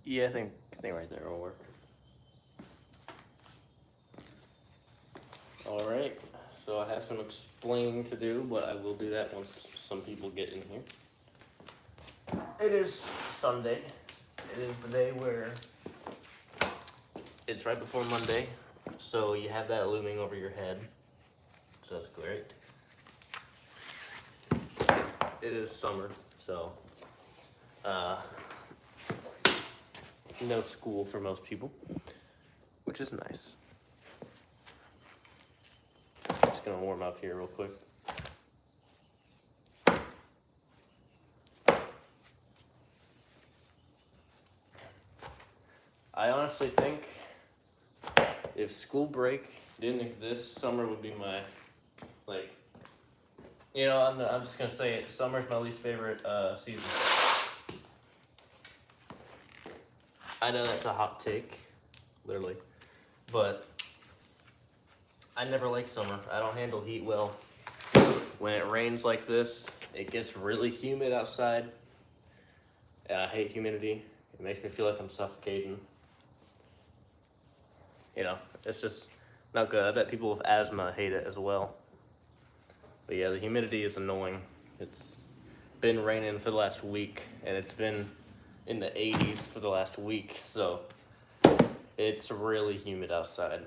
Yeah, I think right there will work. All right. So I have some explaining to do, but I will do that once some people get in here. It is Sunday. It is the day where it's right before Monday, so you have that looming over your head. So that's great. It is summer, so no school for most people, which is nice. Just gonna warm up here real quick. I honestly think if school break didn't exist, summer would be my, like, I'm just gonna say it. Summer's my least favorite season. I know that's a hot take, literally, but I never like summer. I don't handle heat well. When it rains like this, it gets really humid outside. And I hate humidity. It makes me feel like I'm suffocating. It's just not good. I bet people with asthma hate it as well. But yeah, the humidity is annoying. It's been raining for the last week, and it's been in the 80s for the last week, so it's really humid outside.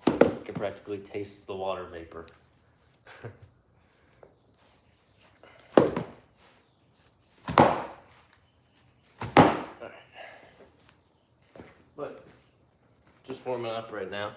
You can practically taste the water vapor. But just warming up right now.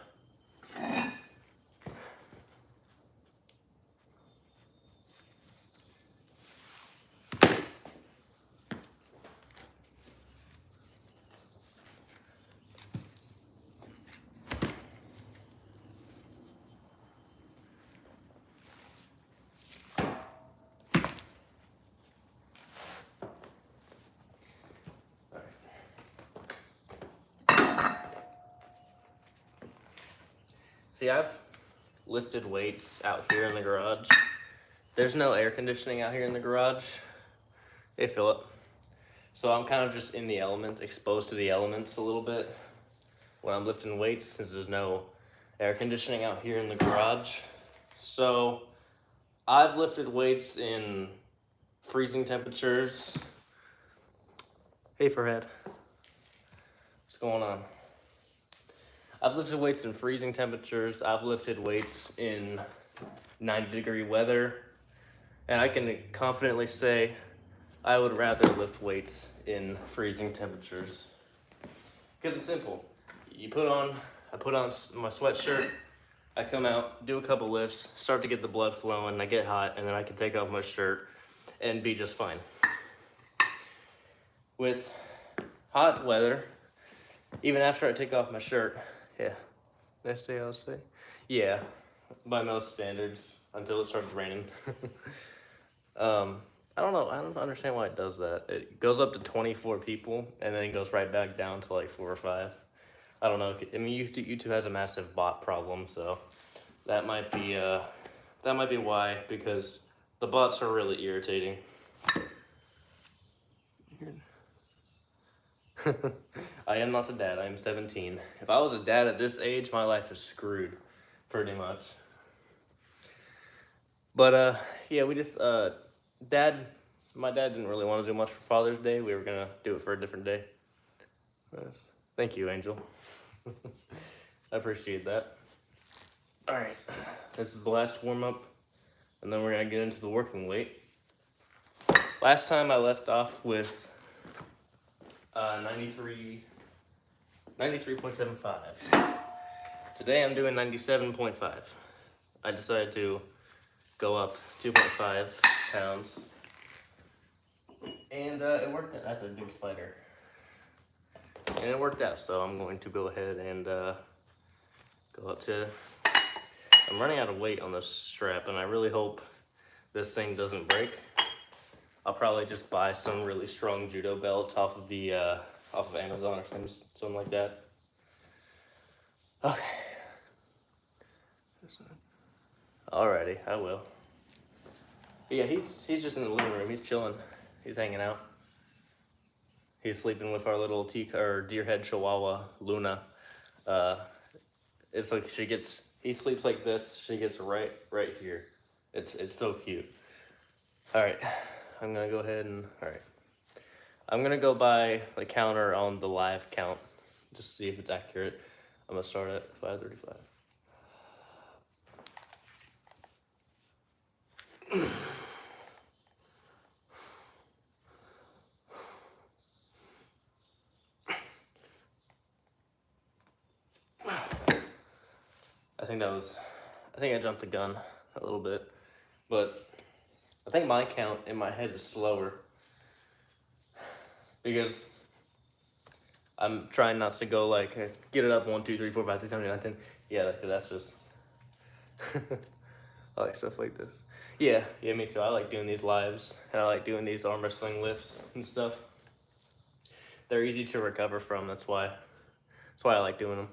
See, I've lifted weights out here in the garage. There's no air conditioning out here in the garage. Hey, Philip. So I'm kind of just in the element, exposed to the elements a little bit when I'm lifting weights, since there's no air conditioning out here in the garage. So I've lifted weights in freezing temperatures. Hey, Farhad. What's going on? I've lifted weights in freezing temperatures. I've lifted weights in 90-degree weather. And I can confidently say I would rather lift weights in freezing temperatures. Because it's simple. I put on my sweatshirt, I come out, do a couple lifts, start to get the blood flowing, I get hot, and then I can take off my shirt and be just fine. With hot weather, even after I take off my shirt, yeah, next day I'll say, yeah, by most standards, until it starts raining. I don't know, I don't understand why it does that. It goes up to 24 people, and then it goes right back down to like 4 or 5. I don't know. I mean, YouTube has a massive bot problem, so that might be why, because the bots are really irritating. I am not a dad. I am 17. If I was a dad at this age, my life is screwed, pretty much. But yeah, we just my dad didn't really want to do much for Father's Day. We were gonna do it for a different day. Yes. Thank you, Angel. I appreciate that. All right, this is the last warm up, and then we're gonna get into the working weight. Last time I left off with 93.75. Today I'm doing 97.5. I decided to go up 2.5 pounds, and it worked out. That's a big spider. And it worked out, so I'm going to go ahead and go up to... I'm running out of weight on this strap, and I really hope this thing doesn't break. I'll probably just buy some really strong judo belt off of Amazon or something like that. Okay. Alrighty, I will. But yeah, he's just in the living room. He's chilling. He's hanging out. He's sleeping with our little deerhead Chihuahua, Luna. It's like he sleeps like this. She gets right here. It's so cute. All right, I'm gonna go ahead and I'm gonna go by the counter on the live count, just see if it's accurate. I'm gonna start at 5:35. I think I jumped the gun a little bit, but I think my count in my head is slower because I'm trying not to go like, get it up 1, 2, 3, 4, 5, 6, 7, 8, 9, 10. Yeah, that's just, I like stuff like this. Yeah, me too. I like doing these lives, and I like doing these arm wrestling lifts and stuff. They're easy to recover from, that's why I like doing them.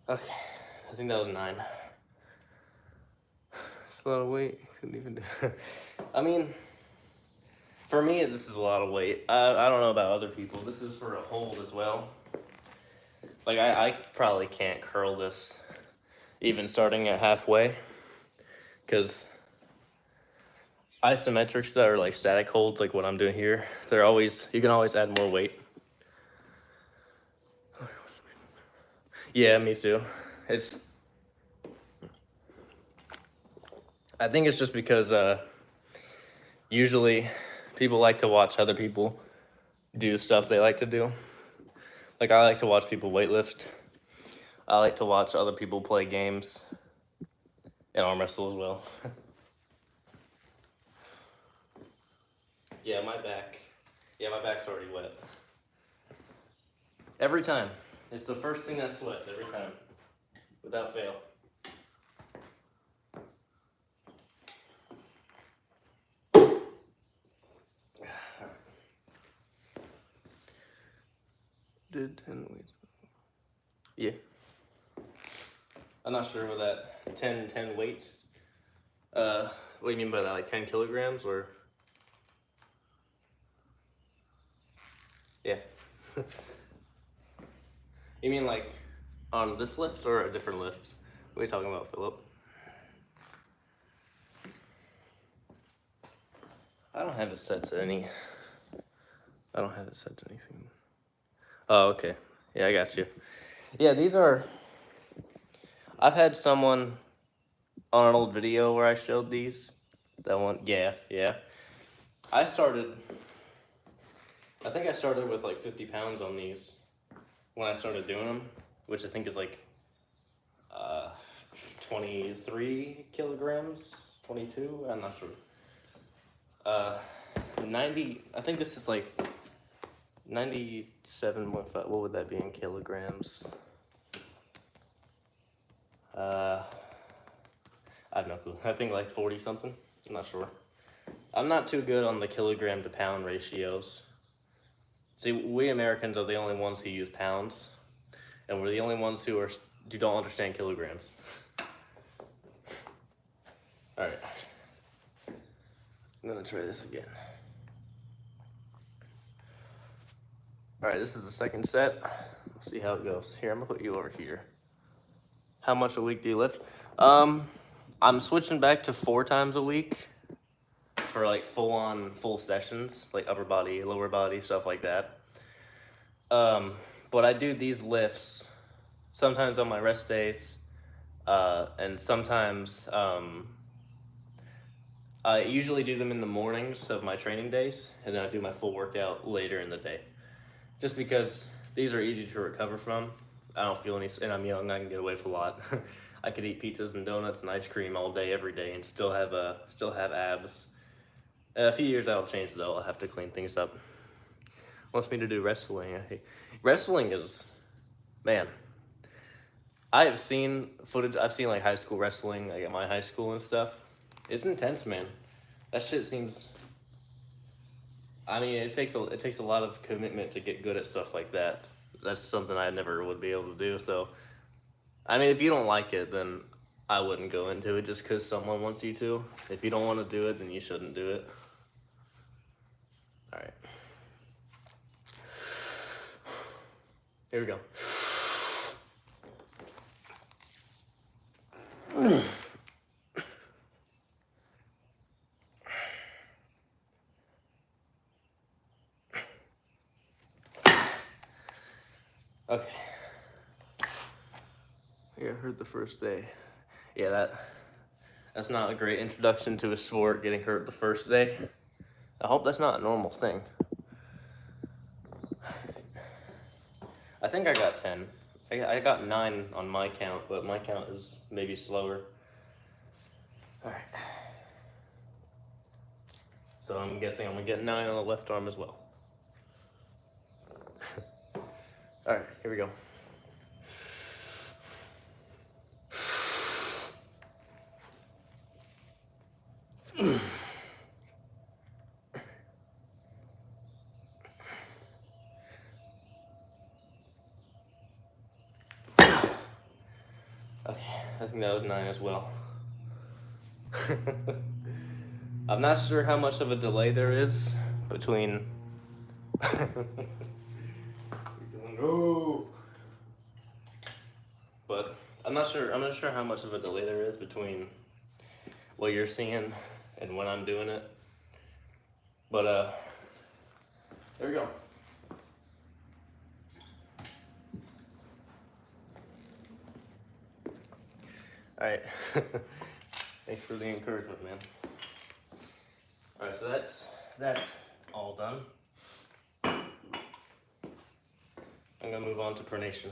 Okay, I think that was 9. It's a lot of weight. Couldn't even do it. I mean, for me, this is a lot of weight. I don't know about other people. This is for a hold as well. Like, I probably can't curl this even starting at halfway, because isometrics that are like static holds, like what I'm doing here, you can always add more weight. Yeah, me too. I think it's just because usually people like to watch other people do stuff they like to do. Like, I like to watch people weightlift. I like to watch other people play games and arm wrestle as well. Yeah, my back's already wet. Every time. It's the first thing that sweats every time, without fail. Did 10 weights? Yeah. I'm not sure what that 10 weights. What do you mean by that? Like 10 kilograms or? Yeah. You mean like on this lift or a different lift? What are you talking about, Philip? I don't have it set to anything. Oh, okay. Yeah, I got you. Yeah, I've had someone on an old video where I showed these. That one, yeah. I think I started with like 50 pounds on these when I started doing them, which I think is like 23 kilograms, 22, I'm not sure. 90, I think this is like 97.5, what would that be in kilograms? I have no clue. I think like 40 something, I'm not sure. I'm not too good on the kilogram to pound ratios. See, we Americans are the only ones who use pounds, and we're the only ones who don't understand kilograms. All right, I'm gonna try this again. All right, this is the second set. Let's see how it goes. Here, I'm gonna put you over here. How much a week do you lift? I'm switching back to 4 times a week for like full sessions, like upper body, lower body, stuff like that. But I do these lifts sometimes on my rest days, and sometimes I usually do them in the mornings of my training days, and then I do my full workout later in the day. Just because these are easy to recover from. I don't feel and I'm young, I can get away with a lot. I could eat pizzas and donuts and ice cream all day, every day, and still have abs. In a few years that'll change though. I'll have to clean things up. Wants me to do wrestling. Wrestling is, man. I have seen footage. I've seen like high school wrestling, like at my high school and stuff. It's intense, man. That shit seems. I mean, it takes a lot of commitment to get good at stuff like that. that's something I never would be able to do. So, I mean, if you don't like it, then I wouldn't go into it just because someone wants you to. If you don't want to do it, then you shouldn't do it. All right. Here we go. Okay. Yeah, I heard the first day. Yeah, that's not a great introduction to a sport, getting hurt the first day. I hope that's not a normal thing. I think I got 10. I got 9 on my count, but my count is maybe slower. Alright. So I'm guessing I'm gonna get 9 on the left arm as well. Alright, here we go. Okay, I think that was 9 as well. I'm not sure how much of a delay there is between. No. But I'm not sure how much of a delay there is between what you're seeing and when I'm doing it. But there we go. All right. Thanks for the encouragement, man. All right, so that's that all done. I'm gonna move on to pronation.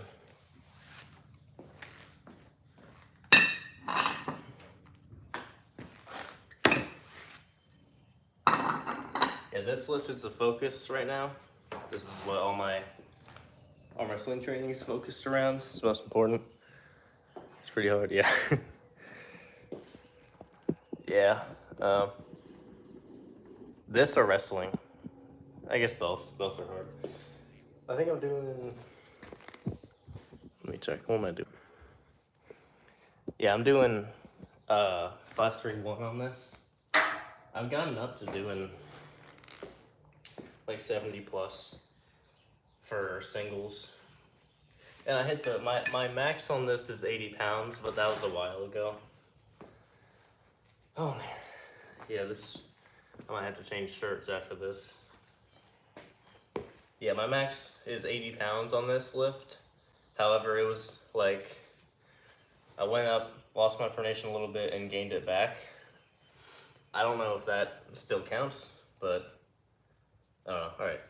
Yeah, this lift is the focus right now. This is what all my swing training is focused around. It's the most important. It's pretty hard, yeah. Yeah. This or wrestling? I guess both. Both are hard. I think I'm doing. Let me check. What am I doing? Yeah, I'm doing 5-3-1 on this. I've gotten up to doing like 70 plus for singles. And I hit my max on this is 80 pounds, but that was a while ago. Oh man. Yeah, I might have to change shirts after this. Yeah, my max is 80 pounds on this lift. However, it was like, I went up, lost my pronation a little bit, and gained it back. I don't know if that still counts, but I don't know. All right.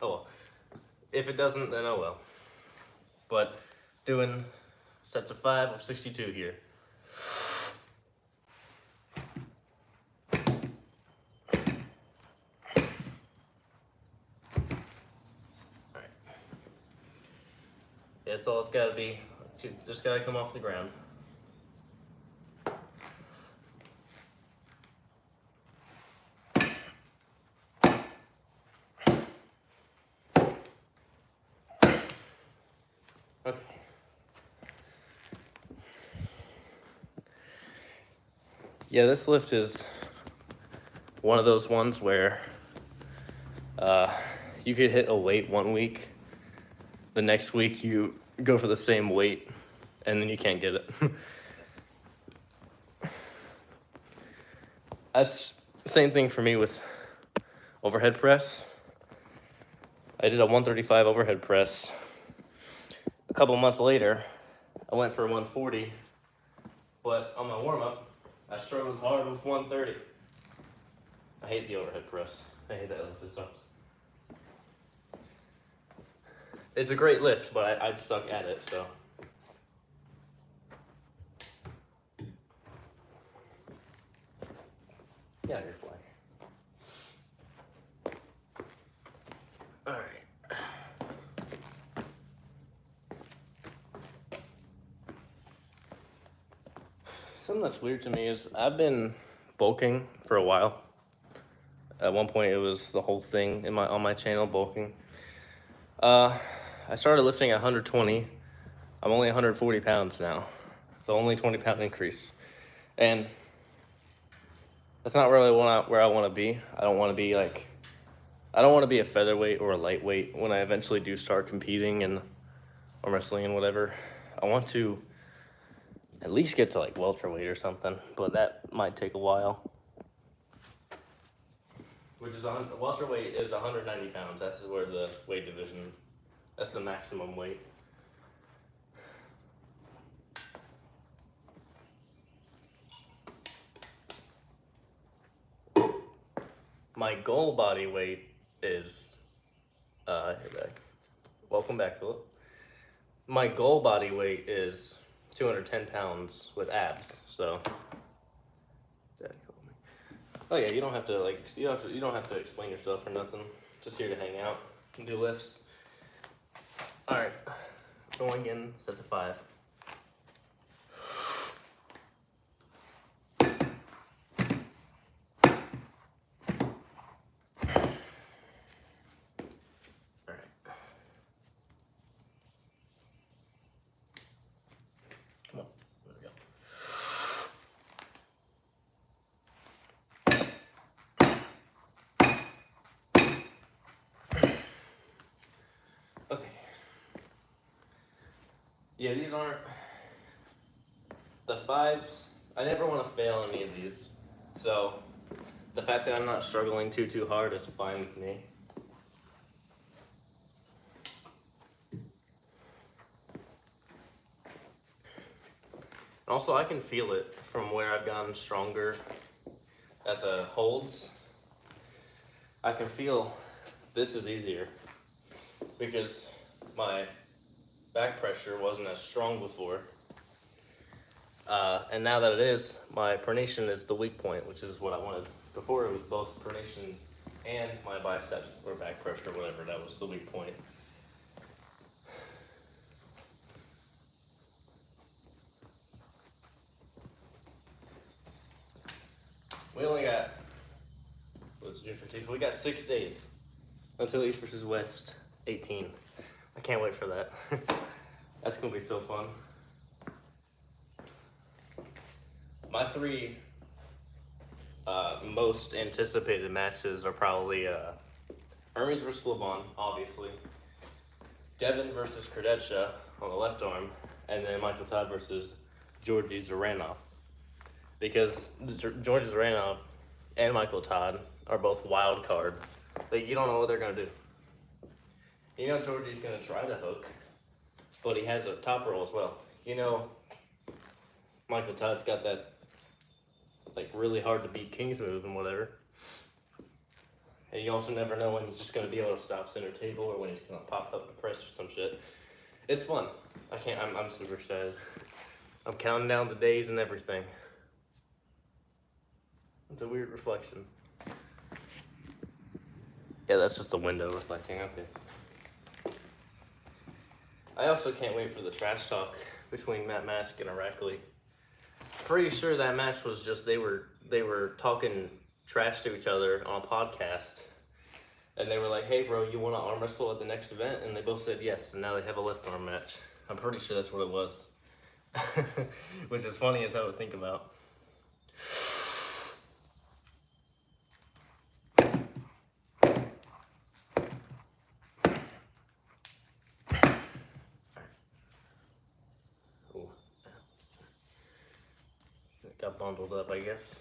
Oh well. If it doesn't, then oh well. But doing sets of 5 of 62 here. All right. That's all it's got to be. It's just got to come off the ground. Okay. Yeah, this lift is one of those ones where you could hit a weight one week, the next week you go for the same weight, and then you can't get it. That's the same thing for me with overhead press. I did a 135 overhead press. A couple months later, I went for 140, but on my warm-up, I struggled hard with 130. I hate the overhead press. I hate that lift. It sucks. It's a great lift, but I'd suck at it, so. Yeah, you're flying. All right. Something that's weird to me is I've been bulking for a while. At one point, it was the whole thing on my channel, bulking. I started lifting at 120. I'm only 140 pounds now. So only 20-pound increase. And that's not really where I want to be. I don't want to be a featherweight or a lightweight when I eventually do start competing and arm wrestling and whatever. I want to at least get to like welterweight or something, but that might take a while. Which is welterweight is 190 pounds. That's where the weight division, that's the maximum weight. My goal body weight is, welcome back, Philip. My goal body weight is 210 pounds with abs, so. Oh yeah, you don't have to you don't have to explain yourself or nothing. Just here to hang out and do lifts. All right, going in sets of 5. All right. Come on, there we go. Okay. Yeah, these aren't the 5s. I never want to fail any of these. So the fact that I'm not struggling too hard is fine with me. Also, I can feel it from where I've gotten stronger at the holds. I can feel this is easier because my back pressure wasn't as strong before. And now that it is, my pronation is the weak point, which is what I wanted. Before it was both pronation and my biceps or back pressure, whatever, that was the weak point. We only got, what's June 15th? We got 6 days until East versus West 18. I can't wait for that. That's gonna be so fun. My 3 most anticipated matches are probably Hermes versus Levon, obviously, Devin versus Kardetsha on the left arm, and then Michael Todd versus Georgi Zaranov. Because Georgi Zaranov and Michael Todd are both wild card. Like, you don't know what they're gonna do. You know Georgi's gonna try to hook, but he has a top roll as well. You know Michael Todd's got that like really hard to beat King's move and whatever. And you also never know when he's just gonna be able to stop center table or when he's gonna pop up the press or some shit. It's fun. I'm super excited. I'm counting down the days and everything. It's a weird reflection. Yeah, that's just the window reflecting, okay. I also can't wait for the trash talk between Matt Mask and Irakli. Pretty sure that match was just they were talking trash to each other on a podcast, and they were like, "Hey, bro, you want to arm wrestle at the next event?" And they both said yes, and now they have a left arm match. I'm pretty sure that's what it was, which is funny as I would think about. Got bundled up, I guess.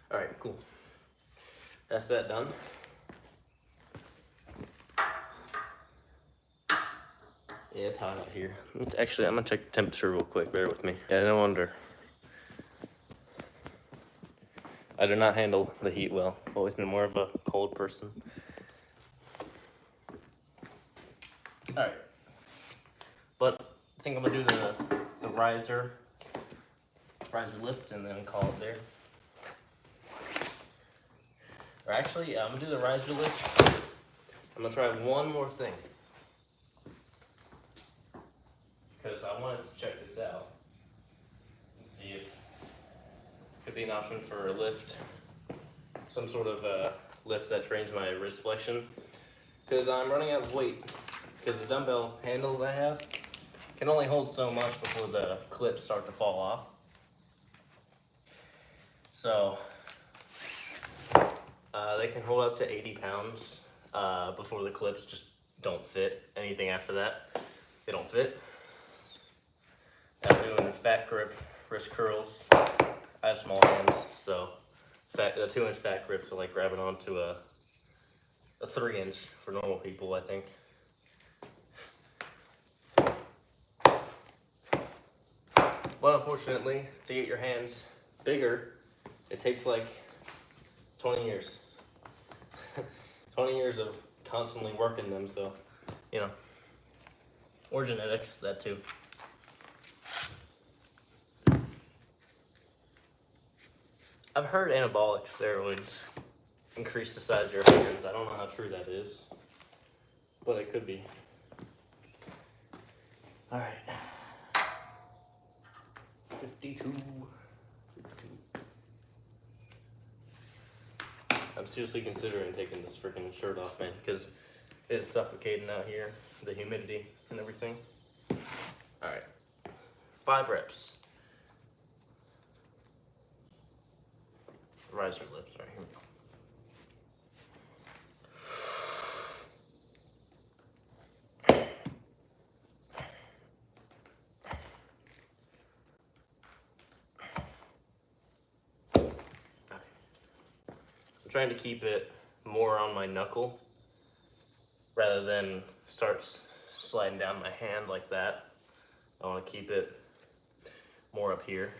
All right, cool. That's that done. Yeah, it's hot out here. Actually, I'm gonna check the temperature real quick. Bear with me. Yeah, no wonder. I do not handle the heat well. I've always been more of a cold person. All right. But I think I'm gonna do the riser lift and then call it there. Or actually, I'm gonna do the riser lift. I'm gonna try one more thing. Because I wanted to check this out. be an option for a lift, some sort of lift that trains my wrist flexion, because I'm running out of weight, because the dumbbell handles I have can only hold so much before the clips start to fall off. So they can hold up to 80 pounds before the clips just don't fit. Anything after that, they don't fit. I'm doing fat grip wrist curls. I have small hands, so the 2-inch fat grips are like grabbing onto a 3-inch for normal people, I think. But unfortunately, to get your hands bigger, it takes like 20 years. 20 years of constantly working them, so, you know. Or genetics, that too. I've heard anabolic steroids increase the size of your hands. I don't know how true that is, but it could be. All right. 52. I'm seriously considering taking this freaking shirt off, man, because it's suffocating out here, the humidity and everything. All right, 5 reps. Riser lifts, all right, here we go. I'm trying to keep it more on my knuckle rather than start sliding down my hand like that. I want to keep it more up here.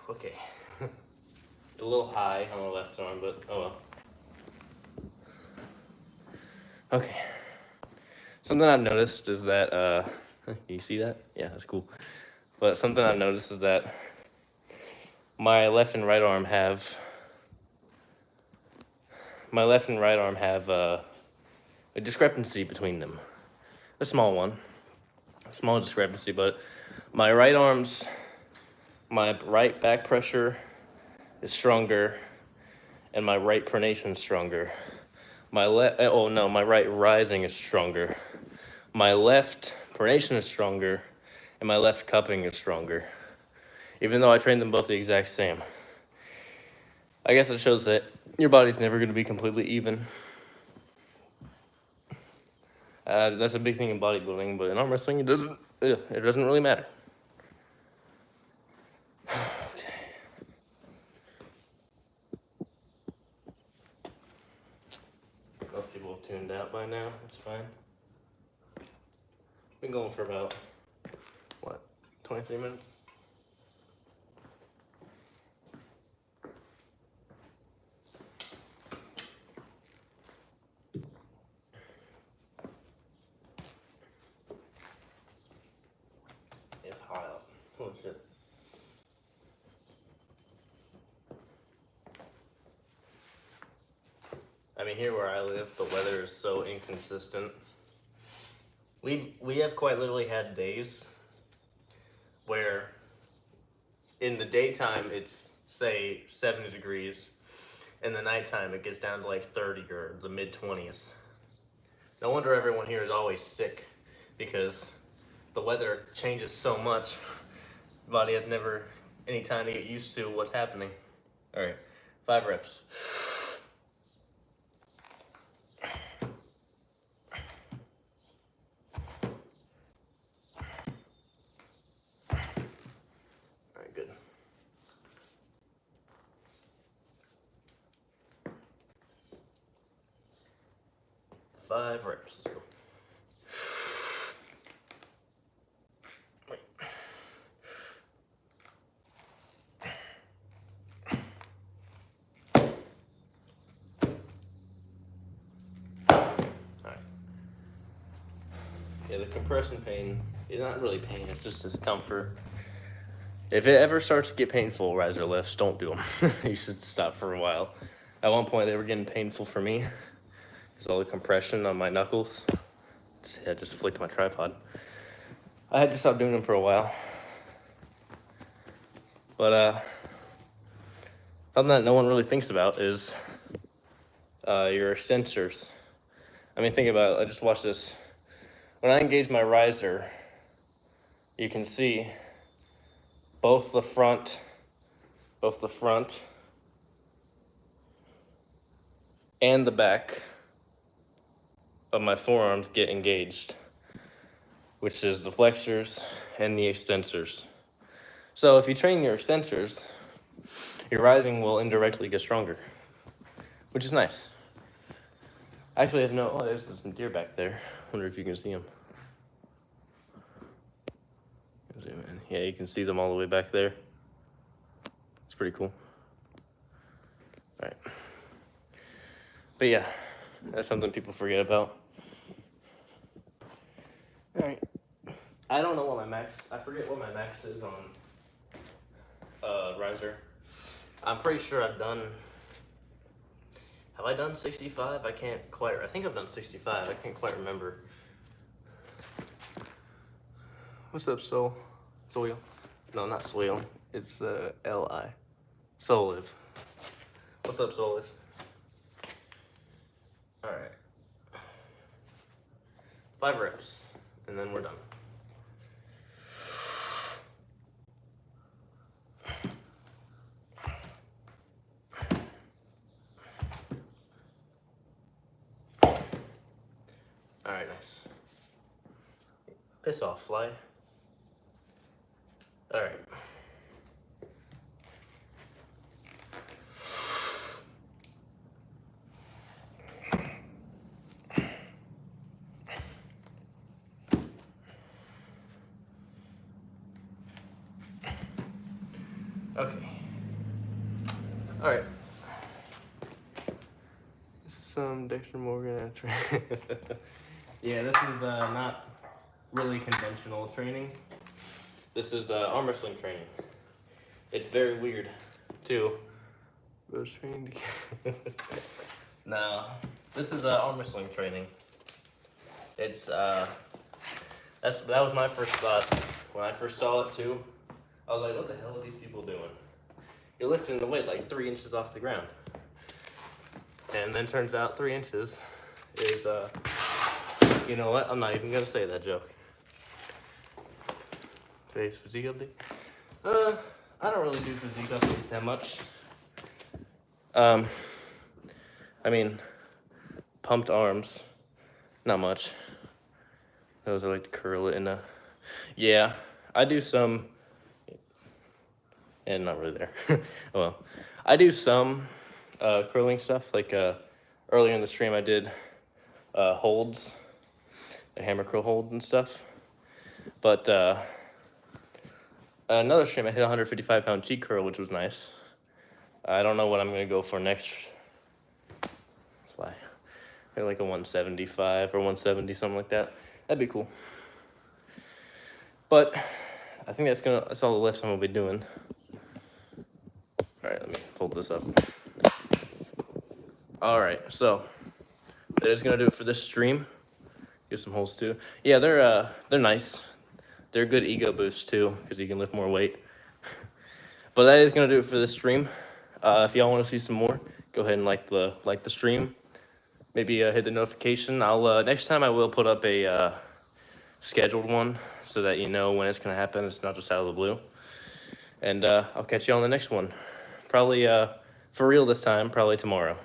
Okay. It's a little high on the left arm, but oh well. Okay. Something I've noticed is that, you see that? Yeah, that's cool. But something I've noticed is that my left and right arm have a discrepancy between them. A small one. A small discrepancy, but my right back pressure is stronger, and my right pronation is stronger. My right rising is stronger. My left pronation is stronger, and my left cupping is stronger. Even though I train them both the exact same. I guess it shows that your body's never going to be completely even. That's a big thing in bodybuilding, but in arm wrestling, it doesn't really matter. Okay. Most people have tuned out by now. It's fine. Been going for about, 23 minutes? It's hot out. Holy shit. I mean, here where I live, the weather is so inconsistent. We have quite literally had days where in the daytime it's, say, 70 degrees. In the nighttime it gets down to like 30 or the mid-20s. No wonder everyone here is always sick, because the weather changes so much. The body has never any time to get used to what's happening. All right, 5 reps. All right, good. 5 reps, let's go. Yeah, the compression pain is not really pain, it's just discomfort. If it ever starts to get painful, riser lifts, don't do them. You should stop for a while. At one point, they were getting painful for me because all the compression on my knuckles. I just flicked my tripod. I had to stop doing them for a while. But something that no one really thinks about is your extensors. I mean, think about it. I just watched this. When I engage my riser, you can see both the front and the back of my forearms get engaged, which is the flexors and the extensors. So if you train your extensors, your rising will indirectly get stronger, which is nice. Actually, I have no, oh, there's some deer back there. Wonder if you can see them. Zoom in. Yeah, you can see them all the way back there. It's pretty cool. All right. But yeah, that's something people forget about. All right. I don't know what my max, I forget what my max is on riser. I'm pretty sure I've done, have I done 65? I think I've done 65. I can't quite remember. What's up, Soul? Soil? No, not Soil. It's L-I. Soliv. What's up, Soliv? All right. 5 reps, and then we're done. All right, nice. Piss off, fly. All right. Okay. All right. This is some Dexter Morgan. Yeah, this is not really conventional training. This is the arm wrestling training. It's very weird, too. Those training together. No, this is arm wrestling training. It's that was my first thought when I first saw it too. I was like, what the hell are these people doing? You're lifting the weight like 3 inches off the ground, and then turns out 3 inches is you know what? I'm not even gonna say that joke. Today's physique update. I don't really do physique updates that much. I mean, pumped arms, not much. Those are like to curl it in a. Yeah, I do some. And not really there. Well, I do some curling stuff. Like earlier in the stream, I did holds, the hammer curl hold and stuff. But another stream, I hit 155-pound cheek curl, which was nice. I don't know what I'm gonna go for next. Fly, maybe like a 175 or 170, something like that. That'd be cool. But I think that's all the lifts I'm gonna be doing. All right, let me fold this up. All right, so that is gonna do it for this stream. Get some holds too. Yeah, they're nice. They're a good ego boost too, because you can lift more weight. But that is gonna do it for this stream. If y'all want to see some more, go ahead and like the stream. Maybe hit the notification. I'll next time I will put up a scheduled one so that you know when it's gonna happen. It's not just out of the blue. And I'll catch you on the next one. Probably for real this time. Probably tomorrow.